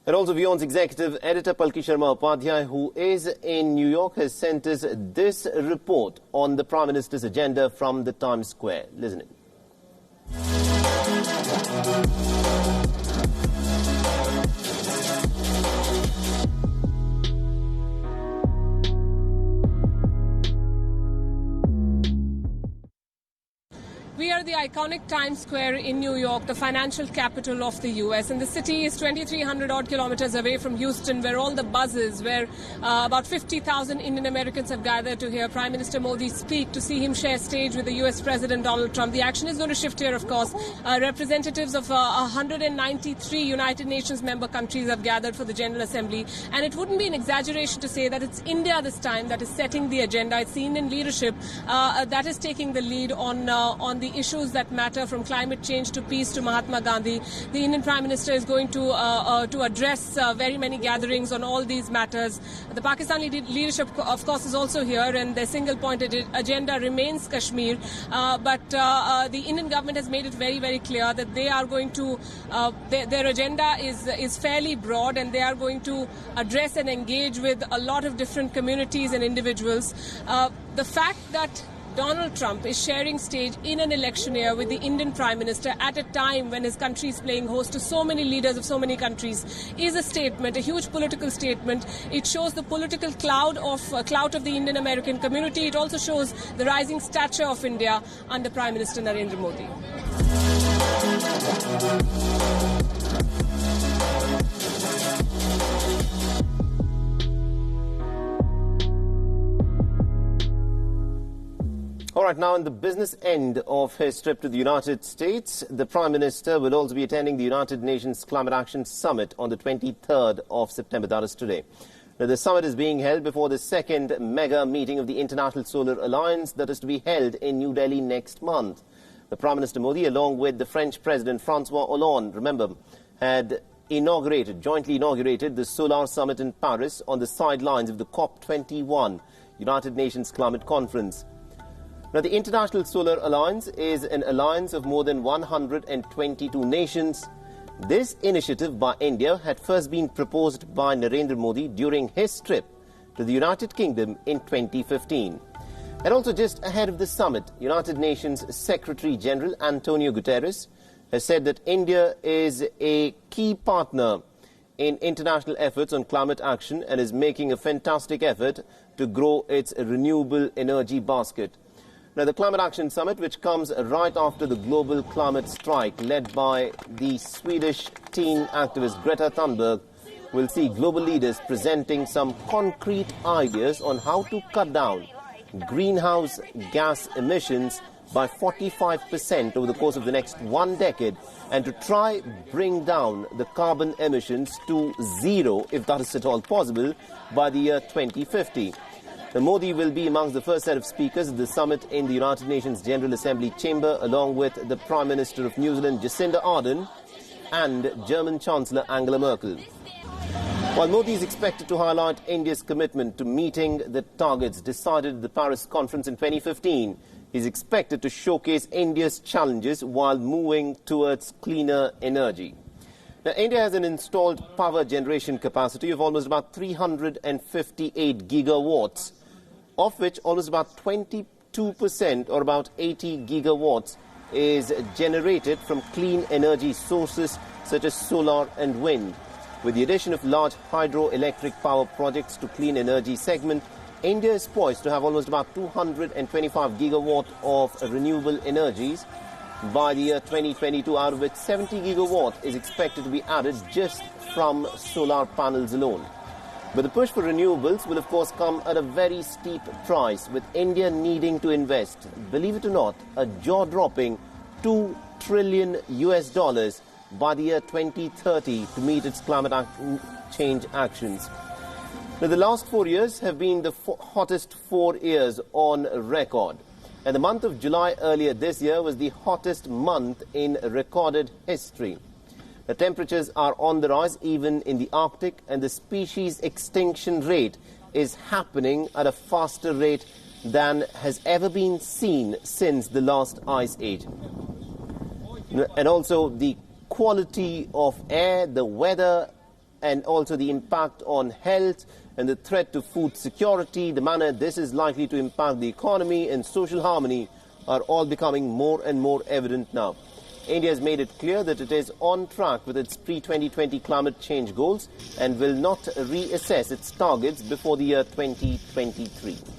And also WION's executive editor Palki Sharma Upadhyay, who is in New York, has sent us this report on the Prime Minister's agenda from the Times Square. Listen in. We are the iconic Times Square in New York, the financial capital of the U.S. And the city is 2,300 odd kilometers away from Houston, where all the buzz is, where about 50,000 Indian Americans have gathered to hear Prime Minister Modi speak, to see him share stage with the U.S. President Donald Trump. The action is going to shift here, of course. Representatives of 193 United Nations member countries have gathered for the General Assembly. And it wouldn't be an exaggeration to say that it's India this time that is setting the agenda. It's the Indian leadership that is taking the lead on the issues that matter, from climate change to peace to Mahatma Gandhi. The Indian Prime Minister is going to address very many gatherings on all these matters. The Pakistani leadership, of course, is also here, and their single-pointed agenda remains Kashmir. But the Indian government has made it very, very clear that they are going to, their agenda is fairly broad, and they are going to address and engage with a lot of different communities and individuals. The fact that Donald Trump is sharing stage in an election year with the Indian Prime Minister at a time when his country is playing host to so many leaders of so many countries is a statement, a huge political statement. It shows the political clout of the Indian American community. It also shows the rising stature of India under Prime Minister Narendra Modi. All right, now in the business end of his trip to the United States, the Prime Minister will also be attending the United Nations Climate Action Summit on the 23rd of September, that is today. Now, the summit is being held before the second mega meeting of the International Solar Alliance that is to be held in New Delhi next month. The Prime Minister Modi, along with the French President Francois Hollande, remember, had jointly inaugurated the Solar Summit in Paris on the sidelines of the COP21 United Nations Climate Conference. Now, the International Solar Alliance is an alliance of more than 122 nations. This initiative by India had first been proposed by Narendra Modi during his trip to the United Kingdom in 2015. And also just ahead of the summit, United Nations Secretary General Antonio Guterres has said that India is a key partner in international efforts on climate action and is making a fantastic effort to grow its renewable energy basket. Now, the Climate Action Summit, which comes right after the global climate strike led by the Swedish teen activist Greta Thunberg, will see global leaders presenting some concrete ideas on how to cut down greenhouse gas emissions by 45% over the course of the next one decade, and to try bring down the carbon emissions to zero, if that is at all possible, by the year 2050. Modi will be amongst the first set of speakers at the summit in the United Nations General Assembly chamber, along with the Prime Minister of New Zealand, Jacinda Ardern, and German Chancellor Angela Merkel. While Modi is expected to highlight India's commitment to meeting the targets decided at the Paris conference in 2015, he is expected to showcase India's challenges while moving towards cleaner energy. Now, India has an installed power generation capacity of almost about 358 gigawatts, of which almost about 22% or about 80 gigawatts is generated from clean energy sources such as solar and wind. With the addition of large hydroelectric power projects to clean energy segment, India is poised to have almost about 225 gigawatt of renewable energies by the year 2022, out of which 70 gigawatt is expected to be added just from solar panels alone. But the push for renewables will of course come at a very steep price, with India needing to invest, believe it or not, a jaw-dropping $2 trillion by the year 2030 to meet its climate change actions. Now, the last 4 years have been the hottest 4 years on record. And the month of July earlier this year was the hottest month in recorded history. The temperatures are on the rise even in the Arctic, and the species extinction rate is happening at a faster rate than has ever been seen since the last ice age. And also the quality of air, the weather and also the impact on health and the threat to food security, the manner this is likely to impact the economy and social harmony are all becoming more and more evident now. India has made it clear that it is on track with its pre-2020 climate change goals and will not reassess its targets before the year 2023.